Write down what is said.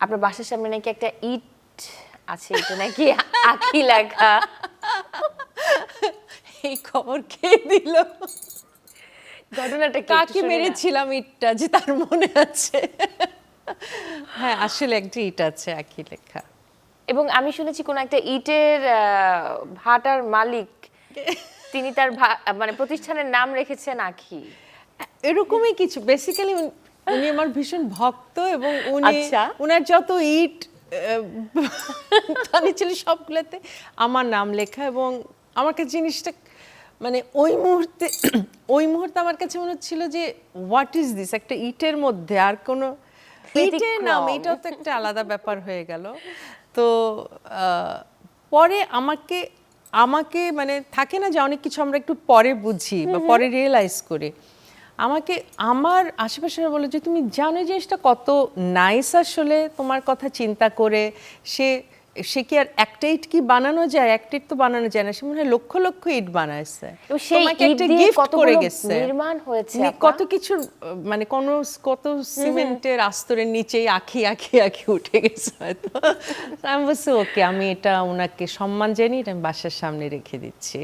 আপনার বাসার সামনে নাকি একটা ইট আছে, এটা নাকি আঁখি লেখা। এই খবর কে দিল? ঘটনাটা কি একটু কাকে শুনি না? মেরেছিলাম ইটটা যে তার মনে আছে? হ্যাঁ, আসলে একটা ইট আছে আঁকি লেখা। এবং আমি শুনেছি কোন একটা ইটের ভাটার মালিক, তিনি তার মানে প্রতিষ্ঠানের নাম রেখেছেন আঁখি। এরকমই কিছু। বেসিক্যালি উনি আমার ভীষণ ভক্ত এবং উনি আচ্ছা। উনার যত ইট বানিয়েছিল সবগুলোতে আমার নাম লেখা। এবং আমার কাছে জিনিসটা মানে ওই মুহূর্তে আমার কাছে মনে হচ্ছিল যে হোয়াট ইজ দিস, একটা ইটের মধ্যে আর কোনো ইটের নাম, ব্যতিক্রম। এটাও তো একটা আলাদা ব্যাপার হয়ে গেল। তো পরে আমাকে আমাকে মানে থাকে না যে অনেক কিছু আমরা একটু পরে বুঝি বা পরে রিয়েলাইজ করি। আমাকে আমার আশেপাশেরা বলে যে তুমি জানো এই জিনিসটা কত নাইস, আসলে তোমার কথা চিন্তা করে সে কি আর একটা ইট কি বানানো যায়? একটা ইট তো বানানো যায় না, সে মনে হয় লক্ষ লক্ষ ইট বানাইছে, এবং সেই তোমাকে ইট একটা দিয়ে গিফট করে কতগুলো গেছে, নির্মাণ হয়েছে আপা। কত কিছু মানে কত সিমেন্টের আস্তরের নিচেই আঁখি আঁখি আঁখি উঠে গেছে হয়তো। আমি বলছি ওকে, আমি এটা ওনাকে সম্মান জানি, এটা আমি বাসার সামনে রেখে দিচ্ছি।